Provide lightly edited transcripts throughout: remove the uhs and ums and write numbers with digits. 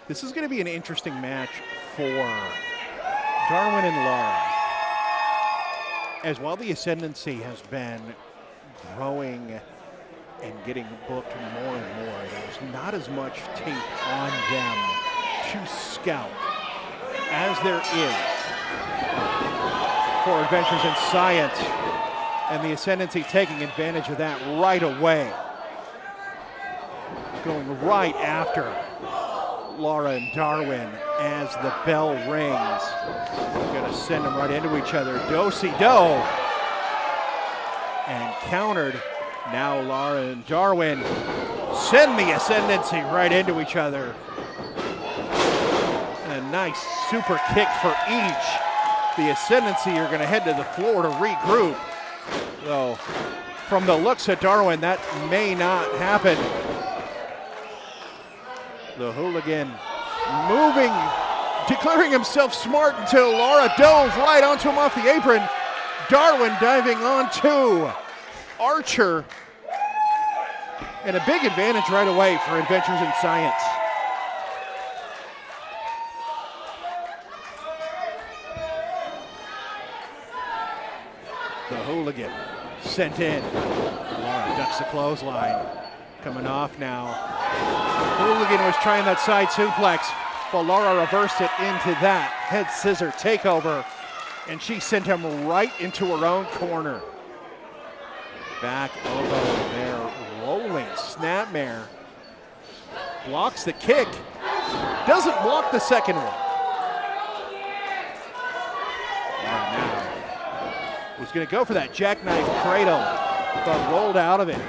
This is going to be an interesting match for Darwin and Laura. As while the Ascendancy has been growing and getting booked more and more, there's not as much tape on them to scout as there is for Adventures in Science, and the Ascendancy taking advantage of that right away. Going right after Laura and Darwin as the bell rings. Gonna send them right into each other. Do-si-do. And countered. Now Laura and Darwin send the Ascendancy right into each other. And a nice super kick for each. The Ascendancy are gonna head to the floor to regroup. Though, from the looks of Darwin, that may not happen. The hooligan moving, declaring himself smart until Laura dove right onto him off the apron. Darwin diving onto Archer. And a big advantage right away for Adventures in Science. The hooligan sent in. Laura ducks the clothesline. Coming off now. Hooligan was trying that side suplex, but Laura reversed it into that head scissor takeover, and she sent him right into her own corner. Back elbow there, rolling snapmare. Blocks the kick, doesn't block the second one. Laura now was going to go for that jackknife cradle, but rolled out of it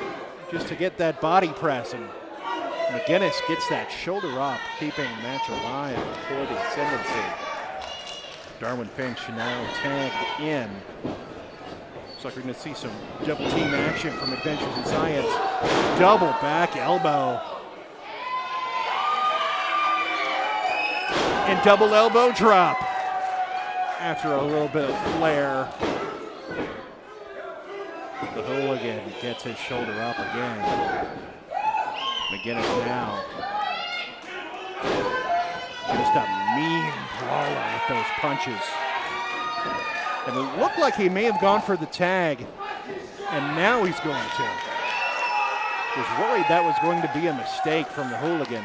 just to get that body press, and McGinnis gets that shoulder up, keeping the match alive for the Ascendancy. Darwin Finch now tagged in. Looks like we're going to see some double team action from Adventures in Science. Double back elbow. And double elbow drop after a little bit of flair. The hooligan gets his shoulder up again. McGinnis now. Just a mean brawler with those punches. And it looked like he may have gone for the tag, and now he's going to. Was worried that was going to be a mistake from the hooligan.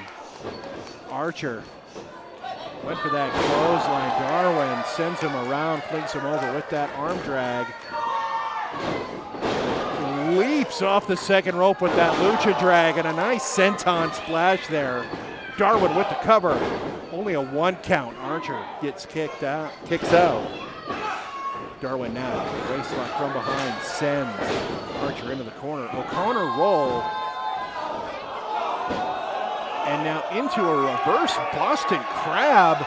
Archer went for that clothesline. Darwin sends him around, flings him over with that arm drag. Leaps off the second rope with that lucha drag, and a nice senton splash there. Darwin with the cover. Only a 1 count. Archer gets kicks out. Darwin now, waistlock from behind, sends Archer into the corner. O'Connor roll. And now into a reverse Boston Crab.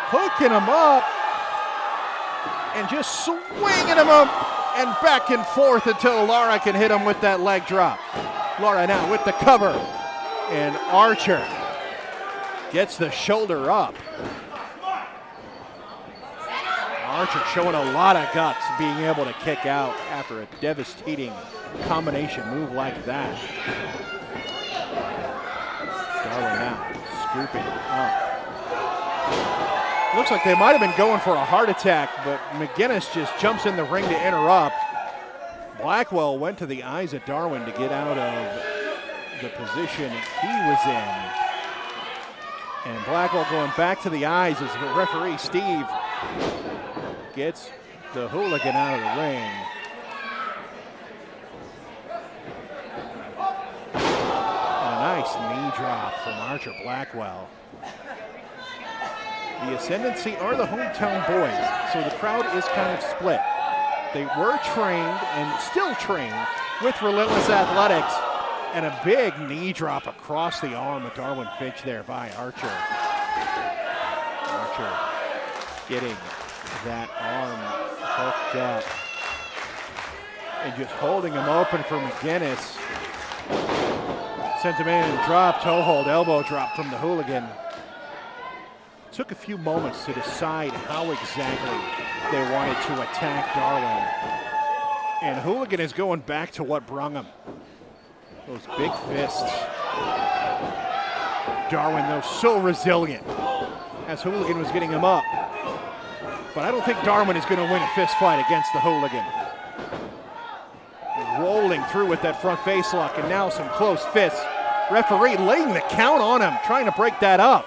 Hooking him up. And just swinging him up. And back and forth until Laura can hit him with that leg drop. Laura now with the cover. And Archer gets the shoulder up. Archer showing a lot of guts, being able to kick out after a devastating combination move like that. Darwin now scooping up. Looks like they might have been going for a heart attack, but McGinnis just jumps in the ring to interrupt. Blackwell went to the eyes of Darwin to get out of the position he was in. And Blackwell going back to the eyes as the referee, Steve, gets the hooligan out of the ring. And a nice knee drop from Archer Blackwell. The Ascendancy are the hometown boys, so the crowd is kind of split. They were trained and still trained with Relentless Athletics, and a big knee drop across the arm of Darwin Finch there by Archer. Archer getting that arm hooked up and just holding him open for McGinnis. Sends him in and drop, toe hold, elbow drop from the hooligan. Took a few moments to decide how exactly they wanted to attack Darwin. And Hooligan is going back to what brung him. Those big fists. Darwin, though, so resilient as Hooligan was getting him up. But I don't think Darwin is going to win a fist fight against the Hooligan. Rolling through with that front face lock, and now some close fists. Referee laying the count on him, trying to break that up.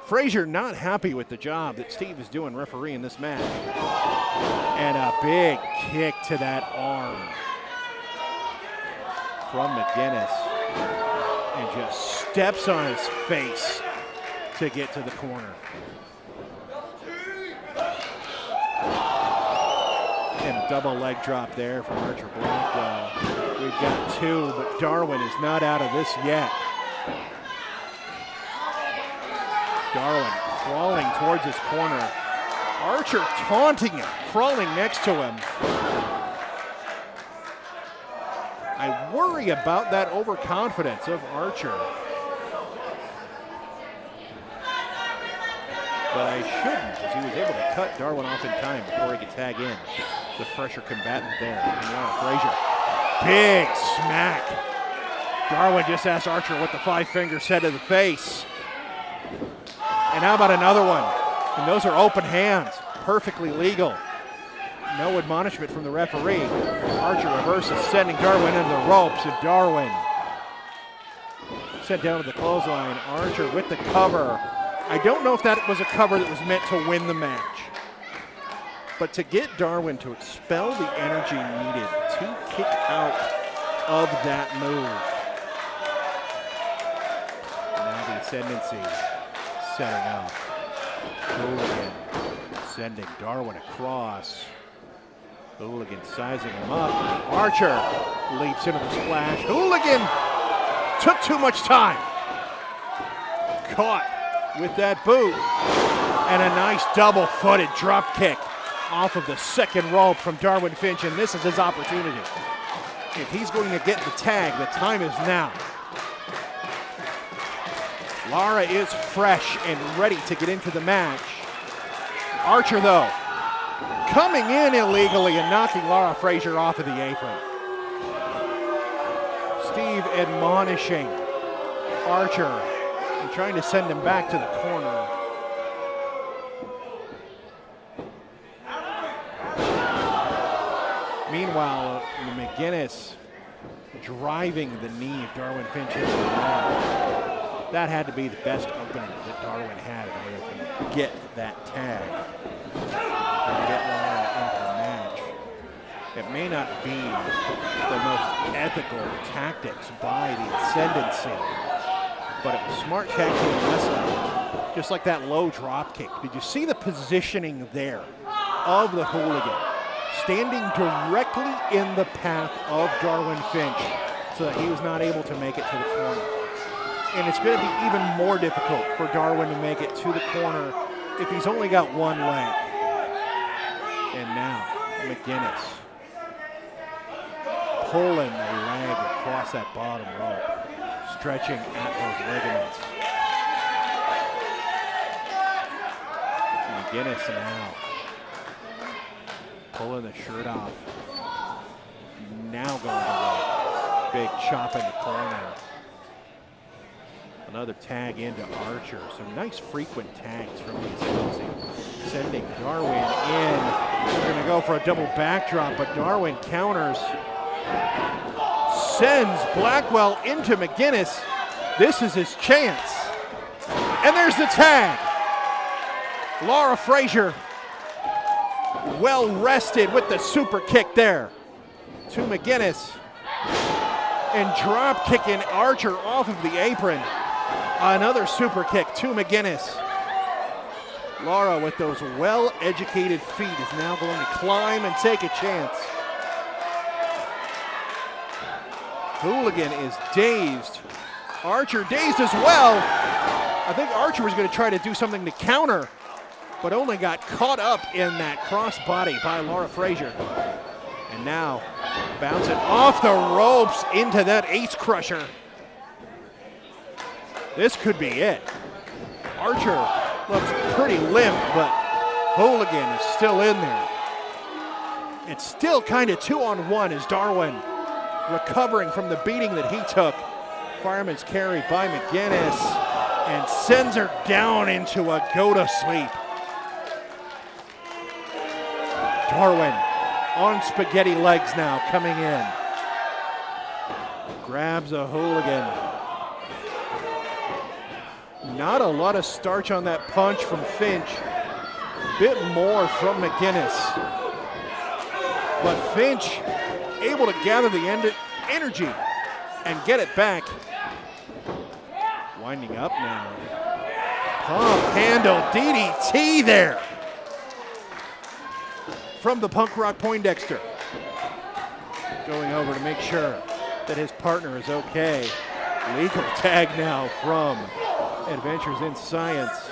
Frazier not happy with the job that Steve is doing refereeing this match. And a big kick to that arm from McGinnis. And just steps on his face to get to the corner. And a double leg drop there from Archer Blackwell. We've got two, but Darwin is not out of this yet. Darwin crawling towards his corner. Archer taunting him, crawling next to him. I worry about that overconfidence of Archer. But I shouldn't, as he was able to cut Darwin off in time before he could tag in. The fresher combatant there. And now Frazier. Big smack. Darwin just asked Archer what the five finger said to the face. And how about another one? And those are open hands, perfectly legal. No admonishment from the referee. Archer reverses, sending Darwin into the ropes, and Darwin sent down to the clothesline. Archer with the cover. I don't know if that was a cover that was meant to win the match, but to get Darwin to expel the energy needed to kick out of that move. Now the Ascendancy setting up. Hooligan sending Darwin across. Hooligan sizing him up. Archer leaps into the splash. Hooligan took too much time. Caught with that boot. And a nice double-footed drop kick off of the second rope from Darwin Finch, and this is his opportunity. If he's going to get the tag, the time is now. Lara is fresh and ready to get into the match. Archer, though, coming in illegally and knocking Lara Frazier off of the apron. Steve admonishing Archer and trying to send him back to the corner. Meanwhile, McGinnis driving the knee of Darwin Finch into the mat. That had to be the best opening that Darwin had in order to get that tag and get Lara into the match. It may not be the most ethical tactics by the Ascendancy, but it was smart tag team wrestling, just like that low drop kick. Did you see the positioning there of the Hooligan? Standing directly in the path of Darwin Finch so that he was not able to make it to the corner. And it's going to be even more difficult for Darwin to make it to the corner if he's only got one leg. And now, McGinnis pulling the leg across that bottom rope, stretching at those ligaments. McGinnis now pulling the shirt off. Now going to rope. Big chop in the corner. Another tag into Archer. Some nice frequent tags from the Ascendancy. Sending Darwin in. They're going to go for a double backdrop, but Darwin counters. Sends Blackwell into McGinnis. This is his chance. And there's the tag. Lara Frazier well rested with the super kick there to McGinnis. And drop kicking Archer off of the apron. Another super kick to McGinnis. Lara, with those well-educated feet, is now going to climb and take a chance. Hooligan is dazed. Archer dazed as well. I think Archer was going to try to do something to counter, but only got caught up in that crossbody by Lara Frazier. And now bouncing off the ropes into that ace crusher. This could be it. Archer looks pretty limp, but Hooligan is still in there. It's still kind of 2-on-1 as Darwin recovering from the beating that he took Fireman's carry by McGinnis, and sends her down into a go-to-sleep. Darwin on spaghetti legs now, coming in. Grabs a hooligan. Not a lot of starch on that punch from Finch. Bit more from McGinnis. But Finch able to gather the energy and get it back. Winding up now. Pump handle DDT there from the Punk Rock Poindexter. Going over to make sure that his partner is okay. Legal tag now from Adventures in Science.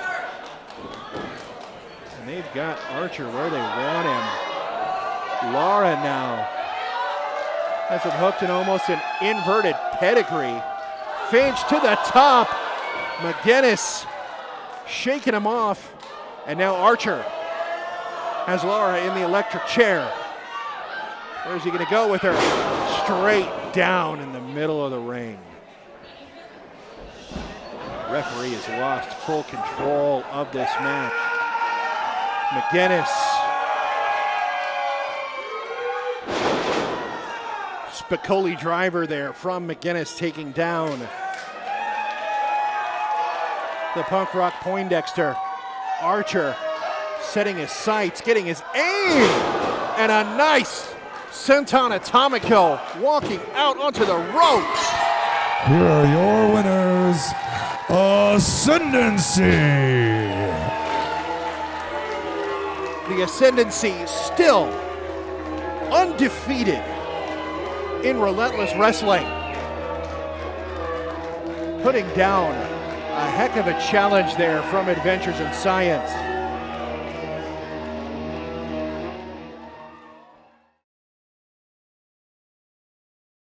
And they've got Archer where they want him. Laura now has him hooked in almost an inverted pedigree. Finch to the top. McGinnis shaking him off. And now Archer has Laura in the electric chair. Where's he gonna go with her? Straight down in the middle of the ring. Referee has lost full control of this match. McGinnis. Spicoli driver there from McGinnis, taking down the Punk Rock Poindexter. Archer setting his sights, getting his aim, and a nice senton atomico walking out onto the ropes. Here are your winners, Ascendancy. The Ascendancy still undefeated in Relentless Wrestling. Putting down a heck of a challenge there from Adventures in Science.